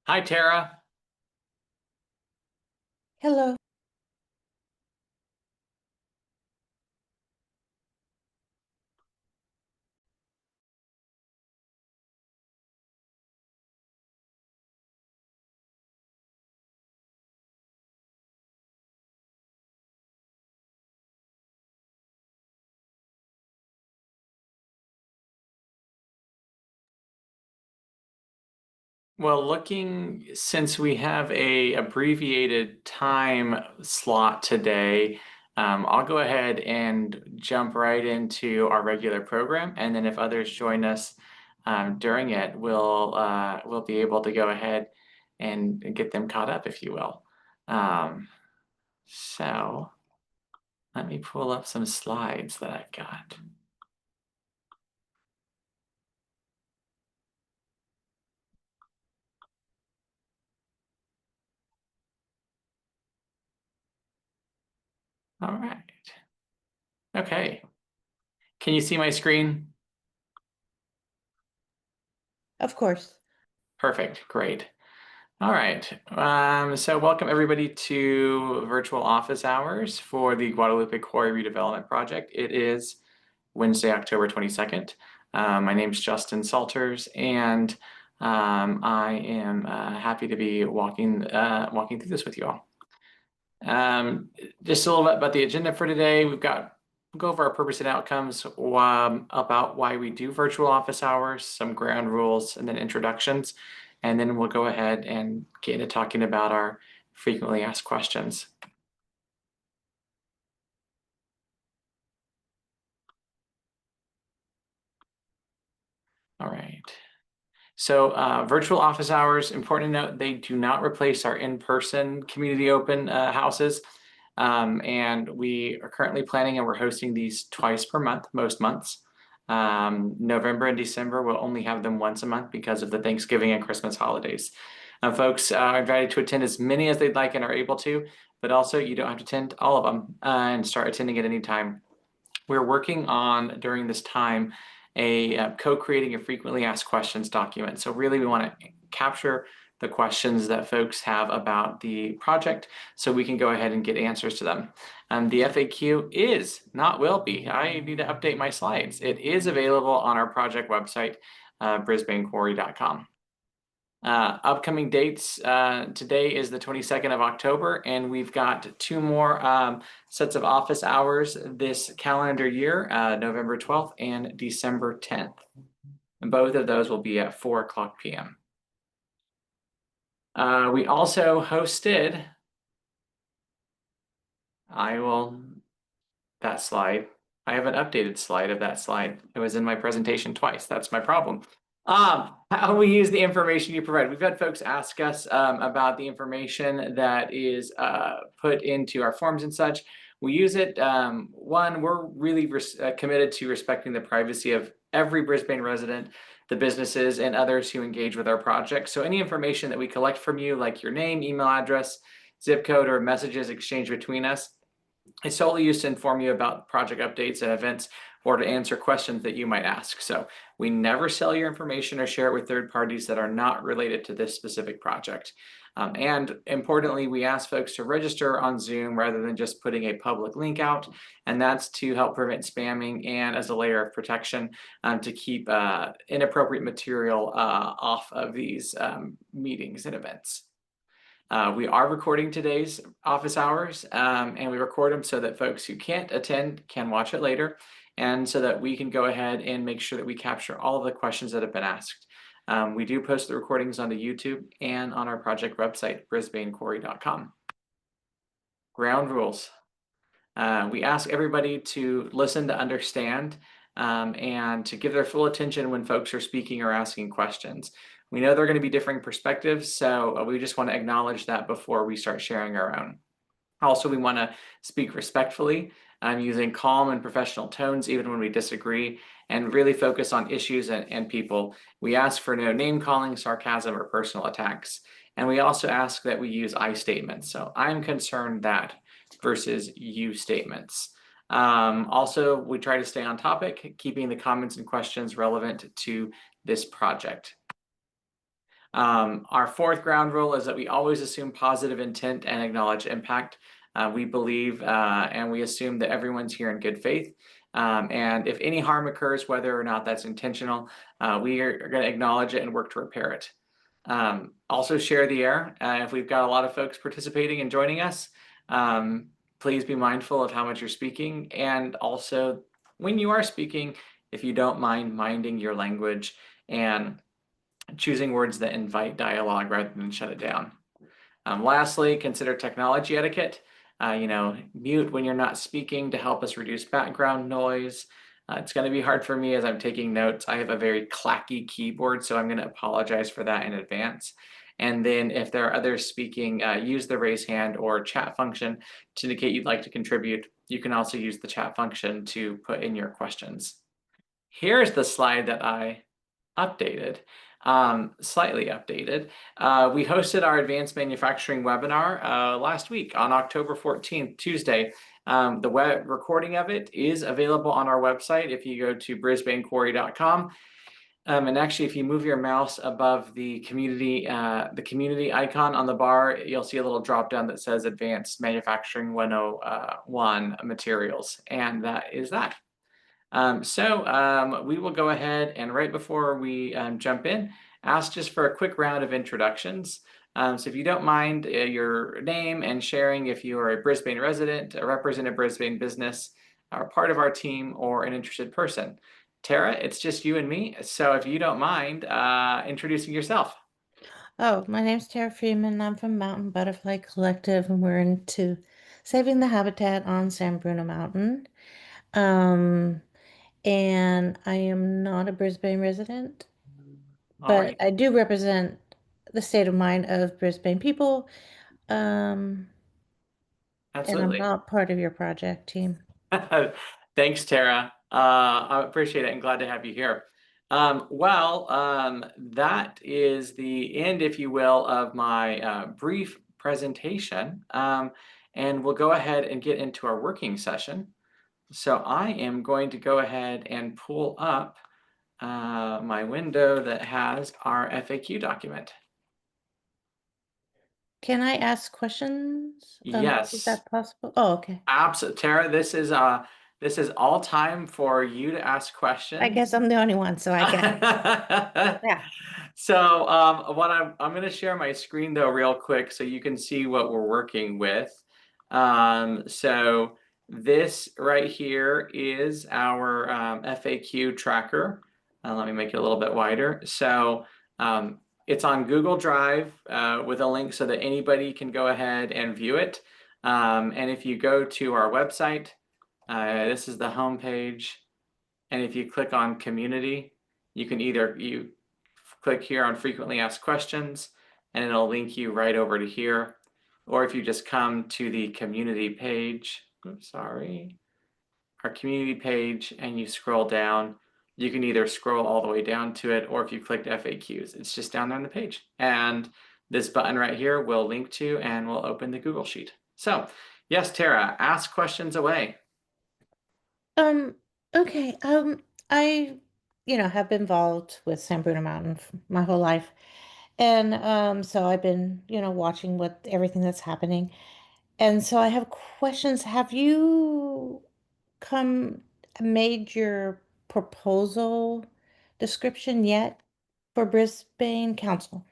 Hi, Tara. Hello. Well, since we have a abbreviated time slot today, I'll go ahead and jump right into our regular program, and then if others join us during it, we'll be able to go ahead and get them caught up, if you will. Um, so let me pull up some slides that I've got. All right. Okay. Can you see my screen? Of course. Perfect. Great. All right. So welcome everybody to virtual office hours for the Guadalupe Quarry Redevelopment Project. It is Wednesday, October 22nd. My name is Justin Salters, and I am happy to be walking through this with you all. Just a little bit about the agenda for today. We'll go over our purpose and outcomes, about why we do virtual office hours, some ground rules, and then introductions. And then we'll go ahead and get into talking about our frequently asked questions. All right. So virtual office hours, important to note, they do not replace our in-person community open houses. And we are currently planning and we're hosting these twice per month, most months. November and December, we'll only have them once a month because of the Thanksgiving and Christmas holidays. Folks are invited to attend as many as they'd like and are able to, but also you don't have to attend all of them and start attending at any time. We're working on, during this time, co-creating a frequently asked questions document. So really we want to capture the questions that folks have about the project so we can go ahead and get answers to them. The FAQ is, not will be, I need to update my slides. It is available on our project website, brisbanequarry.com. Upcoming dates, today is the 22nd of October, and we've got two more sets of office hours this calendar year, November 12th and December 10th. And both of those will be at 4 o'clock p.m. We also hosted, that slide. I have an updated slide of that slide. It was in my presentation twice. That's my problem. How we use the information you provide. We've had folks ask us about the information that is put into our forms and such. We use it. One, we're really committed to respecting the privacy of every Brisbane resident, the businesses, and others who engage with our project. So any information that we collect from you, like your name, email address, zip code, or messages exchanged between us, is solely used to inform you about project updates and events or to answer questions that you might ask. So we never sell your information or share it with third parties that are not related to this specific project. And importantly, we ask folks to register on Zoom rather than just putting a public link out. And that's to help prevent spamming and as a layer of protection to keep inappropriate material off of these meetings and events. We are recording today's office hours, and we record them so that folks who can't attend can watch it later, and so that we can go ahead and make sure that we capture all of the questions that have been asked. We do post the recordings onto YouTube and on our project website, brisbanequarry.com. Ground rules. We ask everybody to listen to understand and to give their full attention when folks are speaking or asking questions. We know there are going to be differing perspectives, so we just want to acknowledge that before we start sharing our own. Also, we want to speak respectfully, using calm and professional tones even when we disagree, and really focus on issues and people. We ask for no name calling, sarcasm, or personal attacks. And we also ask that we use I statements. So I'm concerned that versus you statements. Also, we try to stay on topic, keeping the comments and questions relevant to this project. Our fourth ground rule is that we always assume positive intent and acknowledge impact. We believe and we assume that everyone's here in good faith. And if any harm occurs, whether or not that's intentional, we are going to acknowledge it and work to repair it. Also share the air. If we've got a lot of folks participating and joining us, please be mindful of how much you're speaking. And also, when you are speaking, if you don't mind minding your language and choosing words that invite dialogue rather than shut it down. Lastly, consider technology etiquette. Mute when you're not speaking to help us reduce background noise. It's going to be hard for me as I'm taking notes. I have a very clacky keyboard, so I'm going to apologize for that in advance. And then if there are others speaking, use the raise hand or chat function to indicate you'd like to contribute. You can also use the chat function to put in your questions. Here's the slide that I updated, slightly updated. We hosted our advanced manufacturing webinar last week on October 14th, Tuesday. The web recording of it is available on our website if you go to brisbanequarry.com. And actually, if you move your mouse above the community icon on the bar, you'll see a little drop down that says Advanced Manufacturing 101 Materials, and that is that. We will go ahead and right before we jump in, ask just for a quick round of introductions. So if you don't mind your name and sharing if you are a Brisbane resident, represent a Brisbane business, are part of our team, or an interested person. Tara, it's just you and me. So if you don't mind introducing yourself. Oh, my name's Tara Freeman. I'm from Mountain Butterfly Collective, and we're into saving the habitat on San Bruno Mountain. Um, and I am not a Brisbane resident, All but right, I do represent the state of mind of Brisbane people. Um, and I'm absolutely. not part of your project team. Thanks, Tara. I appreciate it and glad to have you here. That is the end, if you will, of my brief presentation. And we'll go ahead and get into our working session. So I am going to go ahead and pull up my window that has our FAQ document. Can I ask questions? Is Yes. that possible? Oh, okay. Absolutely, Tara, this is all time for you to ask I guess questions. I'm the only one, so I can. Yeah. So what I'm going to share my screen though real quick so you can see what we're working with. So this right here is our FAQ tracker. Let me make it a little bit wider. So it's on Google Drive with a link so that anybody can go ahead and view it. And if you go to our website, this is the home page. And if you click on community, you can you click here on frequently asked questions and it'll link you right over to here. Or if you just come to the community page, oops, sorry, our community page and you scroll down, you can either scroll all the way down to it, or if you clicked FAQs, it's just down there on the page. And this button right here will link to and will open the Google Sheet. So yes, Tara, ask questions away. Um, okay. I, have been involved with San Bruno Mountain my whole life. And so I've been, watching everything that's happening. And so I have questions. Have you come made your proposal description yet for Brisbane Council?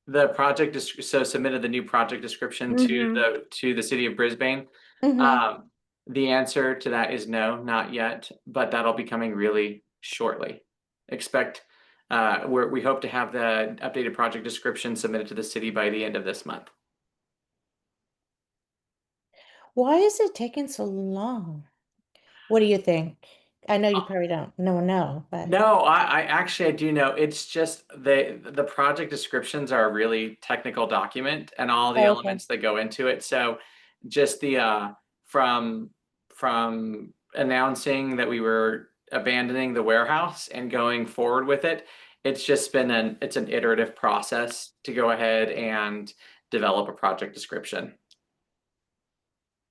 The project is so submitted the new project description Mm-hmm. to the city of Brisbane. Mm-hmm. Um, the answer to that is no, not yet, but that'll be coming really shortly. Expect we hope to have the updated project description submitted to the city by the end of this month. Why is it taking so long? What do you think? I know you probably don't know, but No, I actually I do know. It's just the project descriptions are a really technical document and all the oh, okay. elements that go into it. So just the from from announcing that we were abandoning the warehouse and going forward with it, it's just been it's an iterative process to go ahead and develop a project description.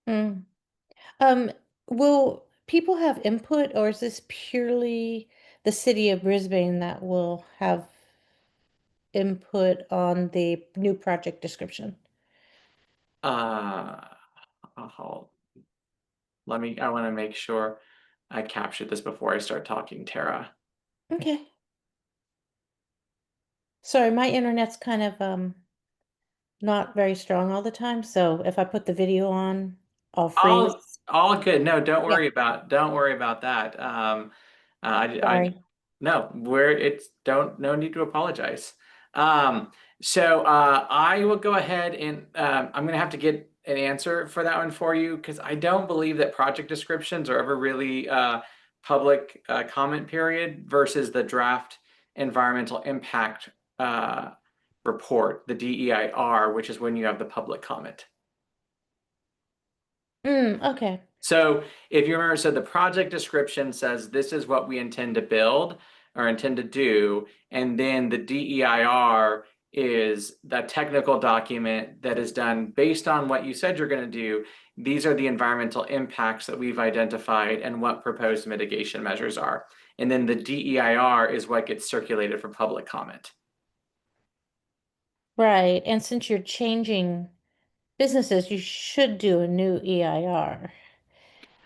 Mm. Um, will people have input, or is this purely the city of Brisbane that will have? input on the new project description? Uh, hold- I want to make sure I captured this before I start talking, Tara. Okay. Sorry, my internet's kind of not very strong all the time, so if I put the video on, I'll All freeze. all good. No, Yeah, don't worry about that. I sorry. no, we're it's don't no need to apologize. I will go ahead and I'm gonna have to get an answer for that one for you because I don't believe that project descriptions are ever really public comment period versus the draft environmental impact report, the DEIR, which is when you have the public comment. Okay. So if you remember, so the project description says this is what we intend to build or intend to do, and then the DEIR is the technical document that is done based on what you said you're going to do. These are the environmental impacts that we've identified and what proposed mitigation measures are. And then the DEIR is what gets circulated for public comment. Right. And since you're changing businesses, you should do a new EIR.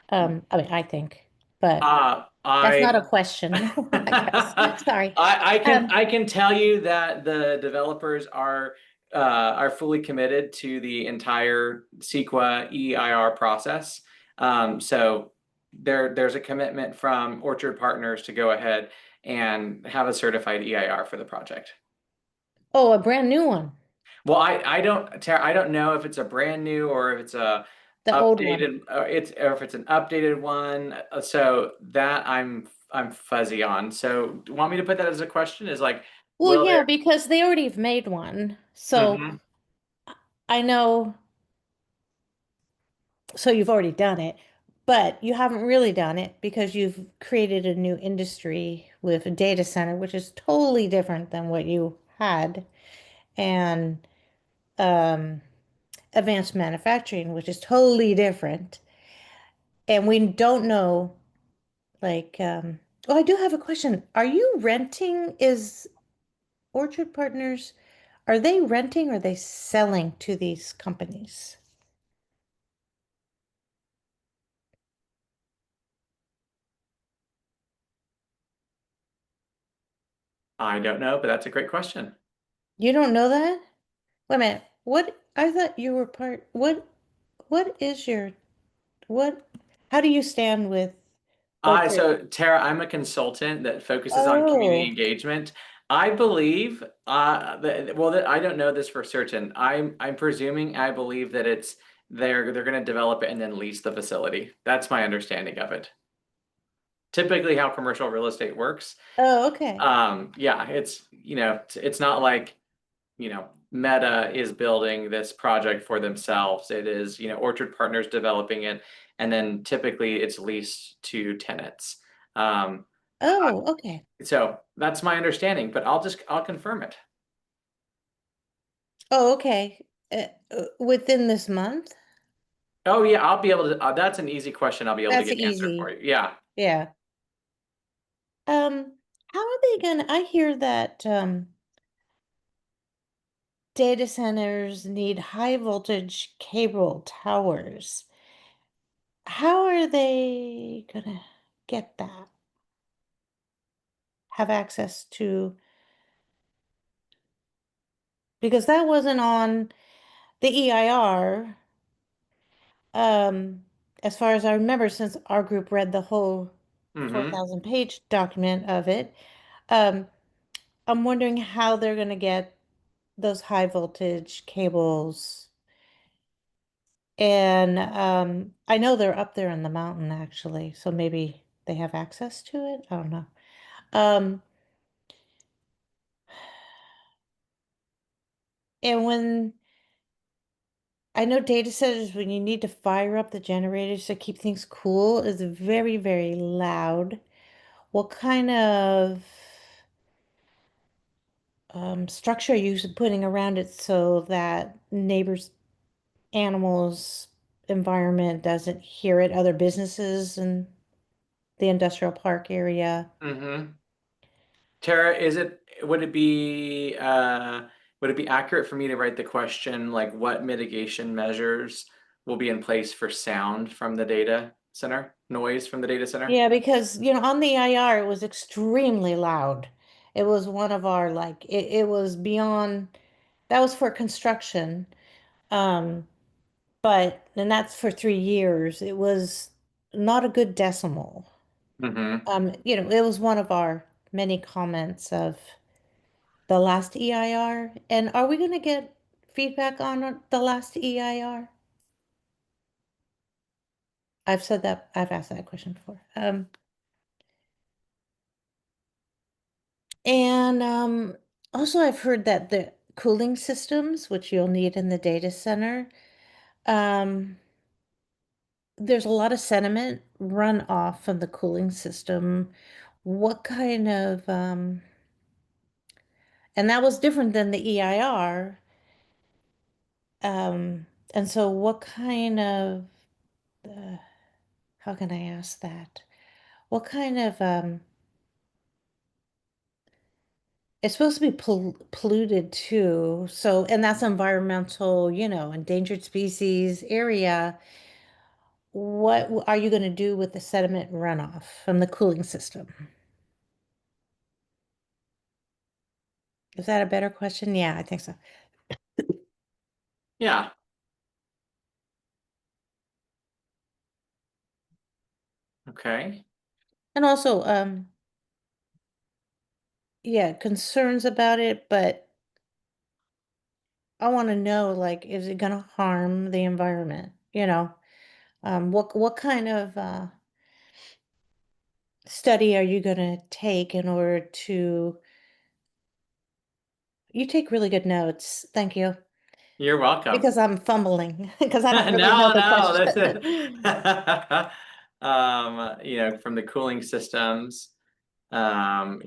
I mean, I think, but that's not I a question, I guess. Sorry. I can tell you that the developers are fully committed to the entire CEQA EIR process. So there's a commitment from Orchard Partners to go ahead and have a certified EIR for the project. Oh, a brand new one, Well, I don't know if it's a brand new or if it's a the old one. updated it's or if it's an updated one. So that I'm fuzzy on. So do you want me to put that as a question? Is like, Well, will yeah, there? because they already have made one. So Hmm. I know, so you've already done it, but you haven't really done it because you've created a new industry with a data center, which is totally different than what you had, and um, advanced manufacturing, which is totally different. And we don't know, like, oh, I do have a question. Are you renting? Is Orchard Partners, are they renting or are they selling to these companies? I don't know, but that's a great question. You don't know that? Wait a minute. What? I thought you were what is your, what, how do you stand with Orchard? So Tara, I'm a consultant that focuses on community Oh, engagement. I believe, I don't know this for certain. I'm presuming, I believe that they're going to develop it and then lease the facility. That's my understanding of it. Typically, how commercial real estate works. oh, okay. Yeah, it's not like, Meta is building this project for themselves. It is, Orchard Partners developing it, and then typically it's leased to tenants. Um, Oh, okay. so that's my understanding, but I'll confirm it. Oh, okay. Within this month? Oh yeah, I'll be able to. That's an easy question. I'll be able to That's get answered for easy. you. Yeah. Yeah. How are they gonna, I hear that data centers need high voltage cable towers. How are they gonna get that? Have access to, because that wasn't on the EIR, um, as far as I remember, since our group read the whole Mm-hmm. 4,000 page document of it. Um, I'm wondering how they're gonna get those high voltage cables. And I know they're up there in the mountain actually, so maybe they have access to it. I don't know. Um, and when I know data centers, when you need to fire up the generators to keep things cool, is very, very loud. What kind of structure are you putting around it so that neighbors, animals, environment doesn't hear it, other businesses in the industrial park area? Mm-hmm. Tara, would it be accurate for me to write the question like what mitigation measures will be in place for sound from the data center, noise from the data center? Yeah, because on the IR it was extremely loud. It was one of our like it was beyond that was for construction. Um, but and that's for 3 years. It was not a good decimal. Hmm. It was one of our many comments of the last EIR. And are we going to get feedback on the last EIR? I've asked that question before. And also I've heard that the cooling systems, which you'll need in the data center, um, there's a lot of sediment run off from the cooling system. What kind of, and that was different than the EIR. Um, and so what kind of, uh, how can I ask that? What kind of, it's supposed to be polluted too. So, and that's environmental, endangered species area. What are you going to do with the sediment runoff from the cooling system? Is that a better question? Yeah, I think so. Yeah. Okay. And also, yeah, concerns about it, but I want to know, like, is it going to harm the environment? What kind of study are you going to take in order to? You take really good notes. Thank you. You're welcome. Because I'm fumbling because I don't really know No, the no, that's it. question. From the cooling systems, how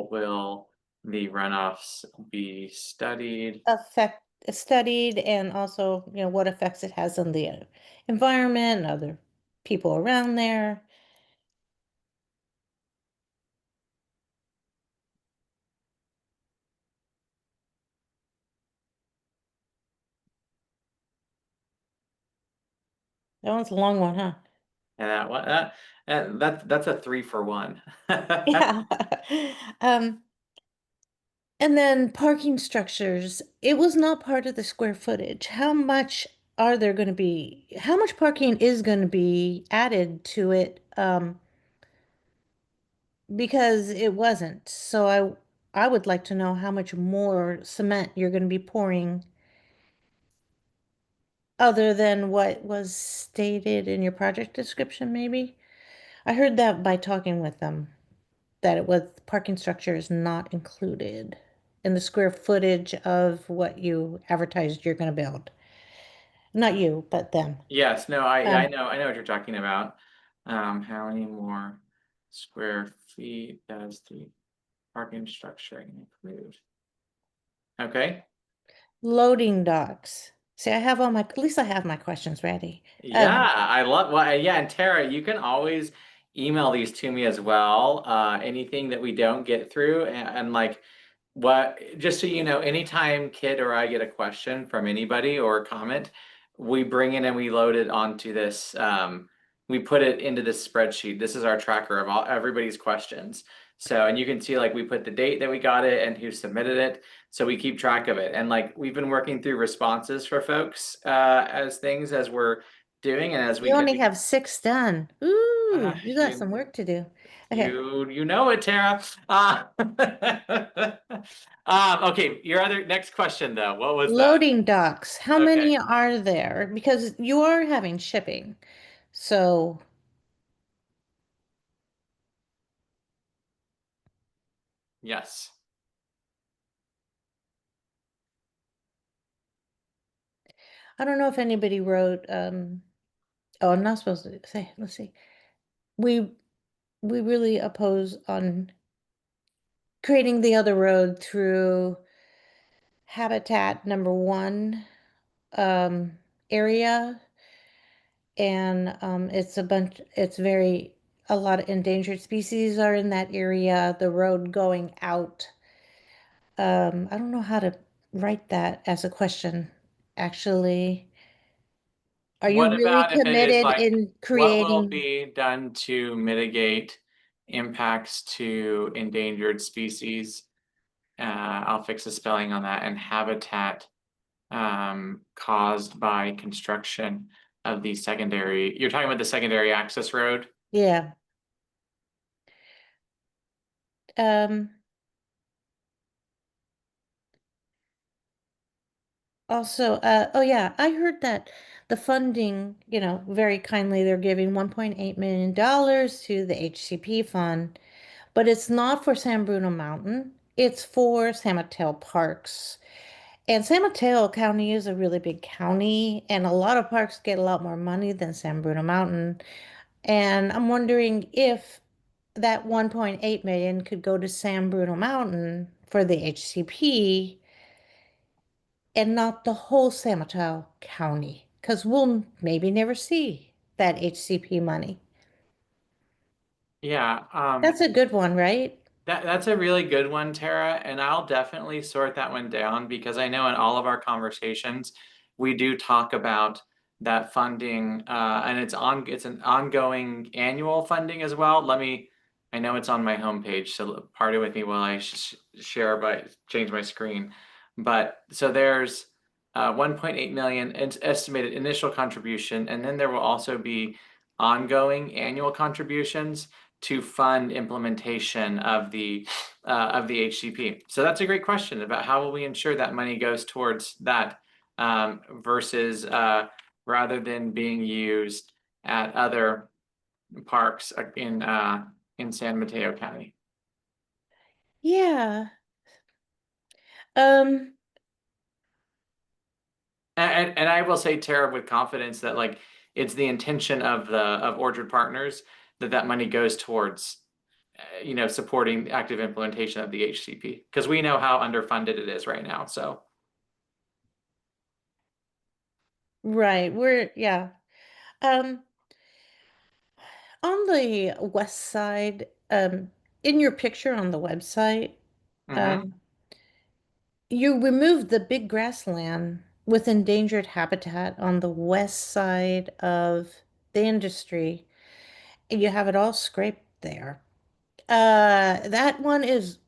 will the runoffs be studied? Effect studied and also, what effects it has on the environment and other people around there. That one's a long one, huh? And that's a 3 for 1. Yeah. Um, and then parking structures. It was not part of the square footage. How much parking is going to be added to it? Because it wasn't. So I would like to know how much more cement you're going to be pouring other than what was stated in your project description, maybe? I heard that by talking with them, that it was parking structure is not included in the square footage of what you advertised you're going to build. Not you, but them. Yes, no, I Um, know what you're talking about. How many more square feet does the parking structure include? Okay. Loading docks. See, at least I have my questions ready. Yeah, I love, well, yeah, and Tara, you can always email these to me as well. Anything that we don't get through, and like just so you know, anytime Kit or I get a question from anybody or a comment, we bring it and we load it onto this. We put it into this spreadsheet. This is our tracker of everybody's questions. So, and you can see like we put the date that we got it and who submitted it. So we keep track of it. And like we've been working through responses for folks as things as we're doing and as we you can only have 6 done. Ooh, you got some you work to do. Okay. you know it, Tara. Okay, your other next question though, what was that? Loading docks. How Okay. many are there? Because you are having shipping. So Yes. I don't know if anybody wrote, oh, I'm not supposed to say, let's see. We we really oppose on creating the other road through habitat number one area. And it's very a lot of endangered species are in that area, the road going out. I don't know how to write that as a question, actually. Are you What really about if it is committed like, in what will creating? be done to mitigate impacts to endangered species? I'll fix the spelling on that, and habitat caused by construction of the secondary, you're talking about the secondary access road? Yeah. Um, Also, oh yeah, I heard that the funding, very kindly, they're giving $1.8 million to the HCP fund, but it's not for San Bruno Mountain. It's for San Mateo Parks. And San Mateo County is a really big county, and a lot of parks get a lot more money than San Bruno Mountain. And I'm wondering if that 1.8 million could go to San Bruno Mountain for the HCP and not the whole San Mateo County, because we'll maybe never see that HCP money. Yeah, That's a good one, right? that's a really good one, Tara, and I'll definitely sort that one down because I know in all of our conversations, we do talk about that funding, and it's an ongoing annual funding as well. I know it's on my homepage, so pardon with me while I share by change my screen. But so there's 1.8 million estimated initial contribution, and then there will also be ongoing annual contributions to fund implementation of the HCP. So that's a great question about how will we ensure that money goes towards that, versus rather than being used at other parks in San Mateo County. Yeah. Um, And I will say, Tara, with confidence that like it's the intention of the of Orchard Partners that that money goes towards supporting active implementation of the HCP because we know how underfunded it is right now. So, right. Yeah. Um, on the west side, in your picture on the website, mhm. um, you removed the big grassland with endangered habitat on the west side of the industry, and you have it all scraped there. That one is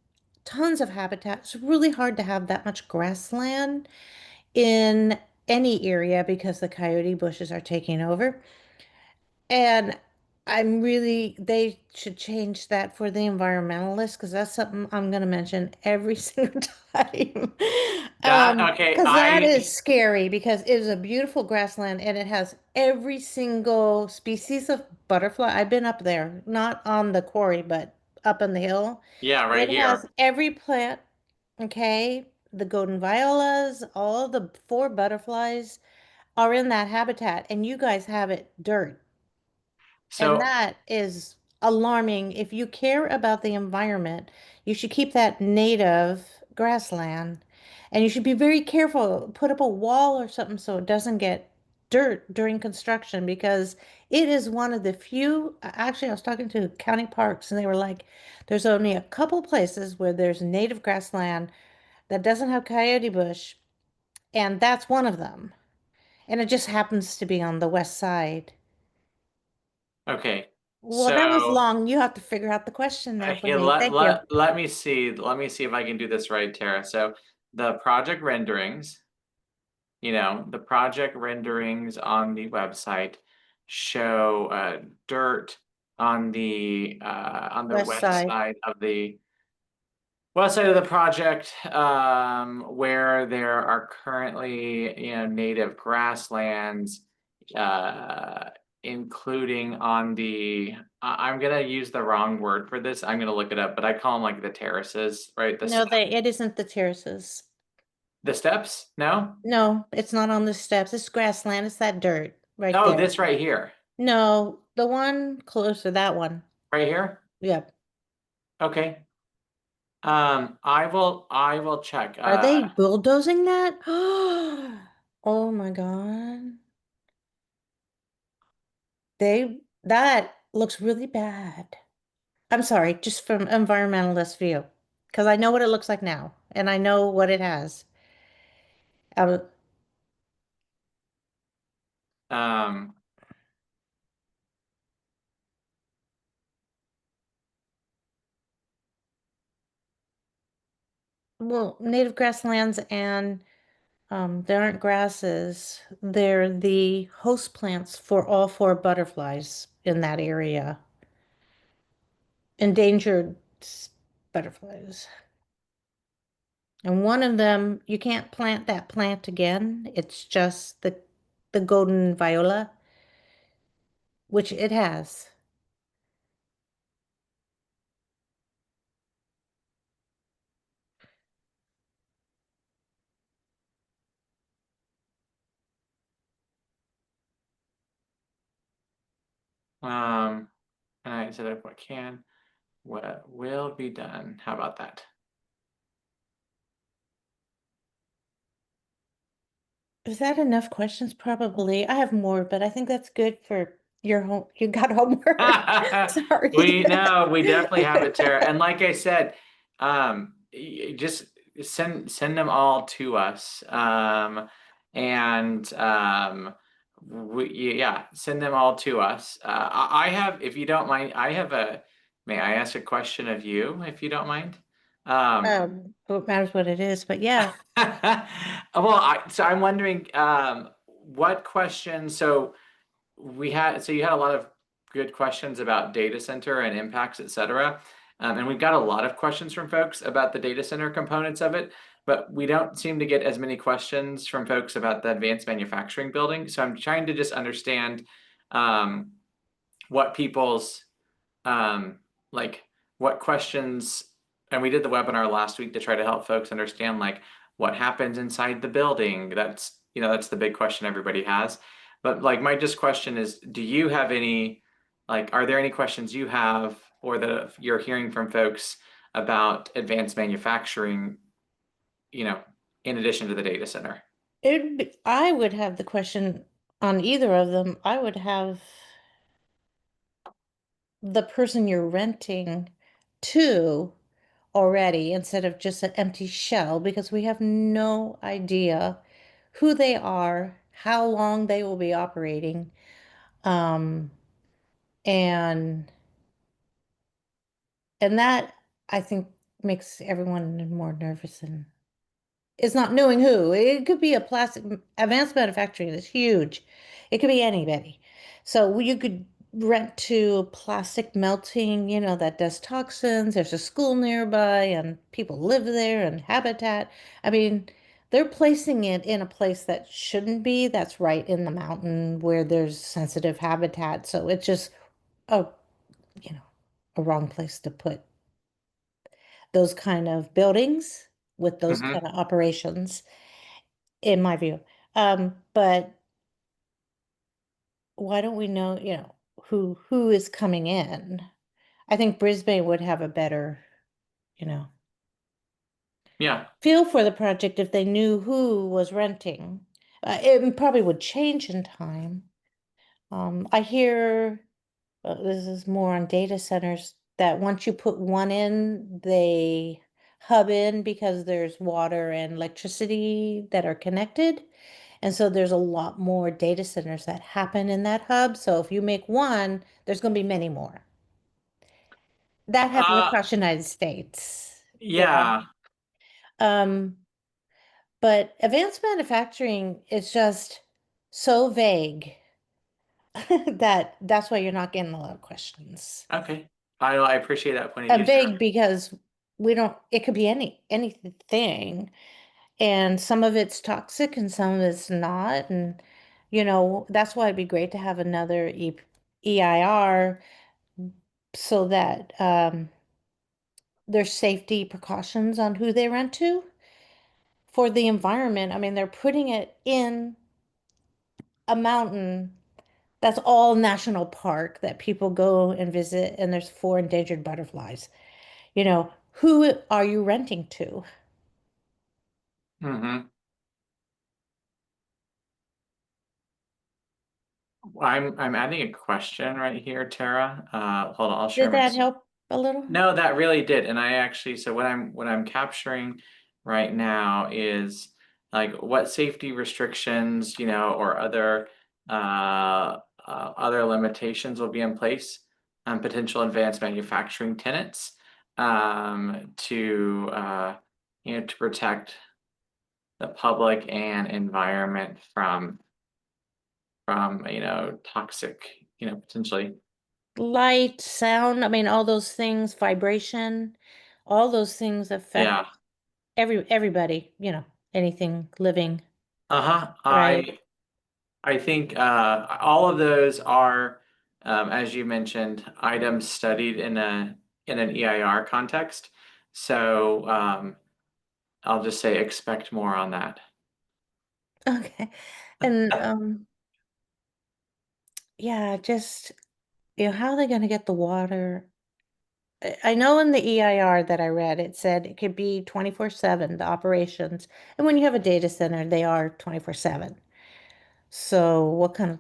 tons of habitat. It's really hard to have that much grassland in any area because the coyote bushes are taking over. And they should change that for the environmentalists because that's something I'm going to mention every single time. That okay. Because that is scary because it is a beautiful grassland and it has every single species of butterfly. I've been up there, not on the quarry, but up on the hill. Yeah, right It has here. every plant, okay? The golden violas, all the four butterflies are in that habitat, and you guys have it dirt. And So that is alarming. If you care about the environment, you should keep that native grassland. And you should be very careful, put up a wall or something so it doesn't get dirt during construction because it is one of the few. Actually, I was talking to county parks and they were like, there's only a couple places where there's native grassland that doesn't have coyote bush, and that's one of them. And it just happens to be on the west side. okay. Well, that was So long. You have to figure out the question there for okay, me. Thank you. let me see if I can do this right, Tara. So the project renderings, the project renderings on the website show dirt on the West west side. side of the west side of the project, where there are currently, native grasslands, uh, including on I'm gonna use the wrong word for this. I'm gonna look it up, but I call them like the terraces, right? No, it isn't the terraces. The steps? No? No, it's not on the steps. It's grassland. It's that dirt right Oh, there. this right here, No, the one closer, that one. right here. Yep. Okay. I will check. Are they bulldozing that? Oh my God. That looks really bad. I'm sorry, just from environmentalist view, because I know what it looks like now, and I know what it has. Uh, Um, well, native grasslands and they aren't grasses. They're the host plants for all four butterflies in that area. Endangered butterflies. And one of them, you can't plant that plant again. It's just the golden viola, which it has. um, and I said what can, what will be done. How about that? Is that enough questions? Probably. I have more, but I think that's good for your home. You got homework. Sorry. We know, we definitely have it, Tara. And like I said, just send them all to us. And yeah, send them all to us. I have, if you don't mind, may I ask a question of you, if you don't mind? Um, It matters what it is, but yeah. well, so I'm wondering, what questions, so you had a lot of good questions about data center and impacts, et cetera. And we've got a lot of questions from folks about the data center components of it, but we don't seem to get as many questions from folks about the advanced manufacturing building. So I'm trying to just understand um, what people's um, like what questions, and we did the webinar last week to try to help folks understand like what happens inside the building. That's, that's the big question everybody has. But like my just question is, do you have any, like, are there any questions you have or that you're hearing from folks about advanced manufacturing, you know, in addition to the data center? I would have the question on either of them. I would have the person you're renting to already instead of just an empty shell because we have no idea who they are, how long they will be operating, um, and and that I think makes everyone more nervous and it's not knowing who. It could be a plastic, advanced manufacturing is huge. It could be anybody. So you could rent to plastic melting, that does toxins. There's a school nearby and people live there and habitat. I mean, they're placing it in a place that shouldn't be. That's right in the mountain where there's sensitive habitat. So it's just a, you know, a wrong place to put those kind of buildings with those Hmm. kind of operations in my view. But why don't we know, who is coming in? I think Brisbane would have a better, you know, Yeah. feel for the project if they knew who was renting. It probably would change in time. I hear this is more on data centers that once you put one in, they hub in because there's water and electricity that are connected. And so there's a lot more data centers that happen in that hub. So if you make one, there's going to be many more. That happened Uh, across the United States. yeah. Um, but advanced manufacturing is just so vague that that's why you're not getting a lot of questions. Okay. I appreciate that point of view, And Sarah. vague because we don't, it could be anything. And some of it's toxic and some of it's not. And, that's why it'd be great to have another EIR so that there's safety precautions on who they rent to for the environment. I mean, they're putting it in a mountain that's all national park that people go and visit, and there's four endangered butterflies. Who are you renting to? Hmm. I'm adding a question right here, Tara. Hold on, I'll share Did my. that help a little? No, that really did. And I actually, so what I'm capturing right now is like what safety restrictions, or other limitations will be in place on potential advanced manufacturing tenants to protect the public and environment from toxic, potentially. Light, sound, I mean, all those things, vibration, all those things affect Yeah. everybody, anything living, Uh-huh. right? I think all of those are, as you mentioned, items studied in an EIR context. So I'll just say expect more on that. Okay. And yeah, just how are they going to get the water? I know in the EIR that I read, it said it could be 24/7, the operations. And when you have a data center, they are 24/7. So what kind of,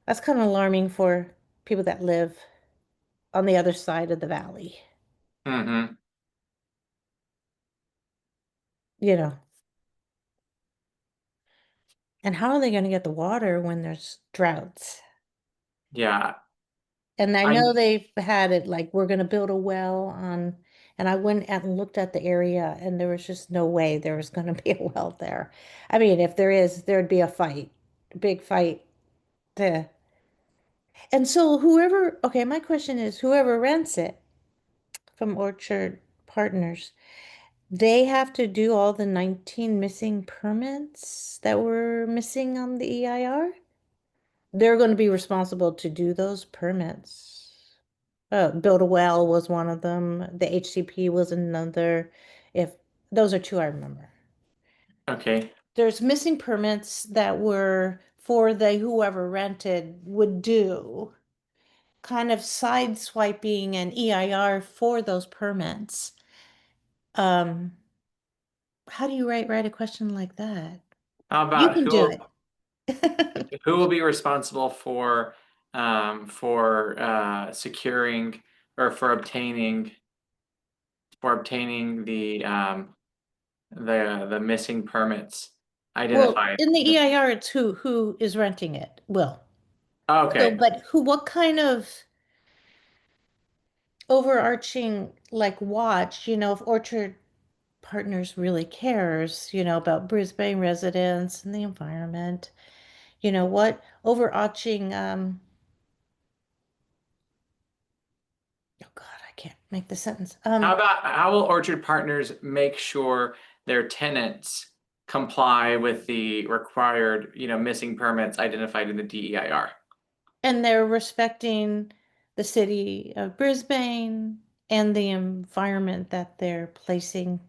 that's kind of alarming for people that live on the other side of the valley, Hmm. you know. And how are they going to get the water when there's droughts? Yeah. And I I know they've had it like we're going to build a well on, and I went and looked at the area, and there was just no way there was going to be a well there. I mean, if there is, there'd be a fight, a big fight to. And so whoever, okay, my question is whoever rents it from Orchard Partners, they have to do all the 19 missing permits that were missing on the EIR? They're going to be responsible to do those permits. Build a well was one of them. The HCP was another. If those are two I remember. okay. There's missing permits that were for the whoever rented would do, kind of sideswiping an EIR for those permits. Um, how do you write a question like that? How You about can do it. who will be responsible for securing or for obtaining the missing permits Well, identified? in the EIR, it's who is renting it. Will. So, Okay. but what kind of overarching like watch, if Orchard Partners really cares, about Brisbane residents and the environment, what overarching oh God, I can't make the sentence. How will Orchard Partners make sure their tenants comply with the required, missing permits identified in the DEIR? And they're respecting the city of Brisbane and the environment that they're placing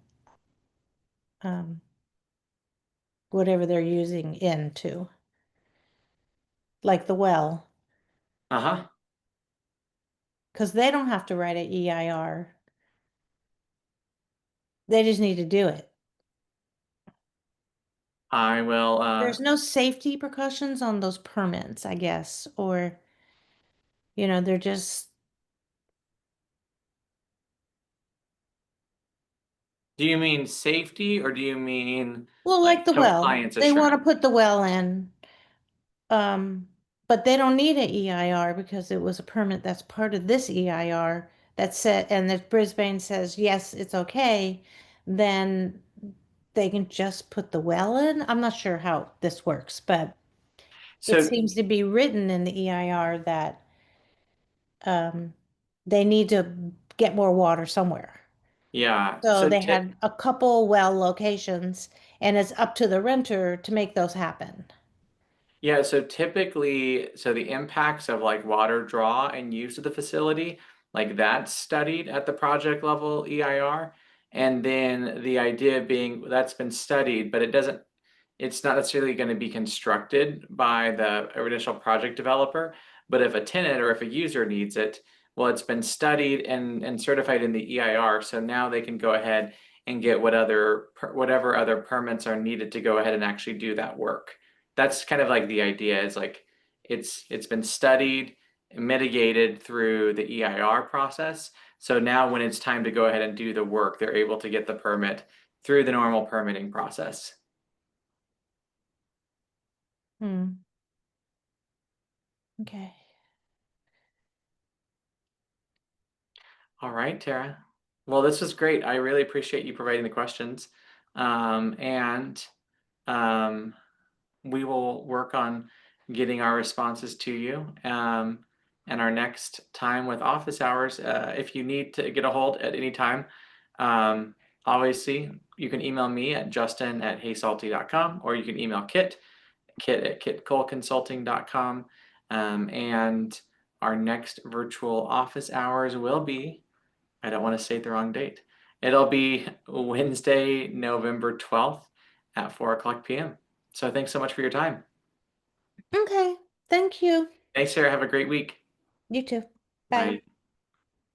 um whatever they're using into, like the well, Uh-huh. because they don't have to write an EIR. They just need to do it. I will There's no safety precautions on those permits, I guess, or, they're just, do you mean safety or do you mean well, like like the well. compliance They want to assurance? put the well in, um, but they don't need an EIR because it was a permit that's part of this EIR that said, and if Brisbane says, yes, it's okay, then they can just put the well in. I'm not sure how this works, but it So seems to be written in the EIR that um, they need to get more water somewhere. yeah, So they had a couple well locations, and it's up to the renter to make those happen. so typically, so the impacts of like water draw and use of the facility, like that's studied at the project level EIR. And then the idea being that's been studied, but it's not necessarily going to be constructed by the initial project developer. But if a tenant or if a user needs it, well, it's been studied and certified in the EIR. So now they can go ahead and get whatever other permits are needed to go ahead and actually do that work. That's kind of like the idea is like it's been studied, mitigated through the EIR process. So now when it's time to go ahead and do the work, they're able to get the permit through the normal permitting process. Hmm. Okay. All right, Tara. Well, this was great. I really appreciate you providing the questions. And we will work on getting our responses to you. And our next time with office hours, if you need to get a hold at any time, obviously you can email me at justin@heysalty.com, or you can email kit@kitcoleconsulting.com. And our next virtual office hours will be, I don't want to say the wrong date. It'll be Wednesday, November 12th at 4:00 p.m. So thanks so much for your time. Okay. Thank you. Thanks, Sarah. Have a great week. You too. Bye. Bye.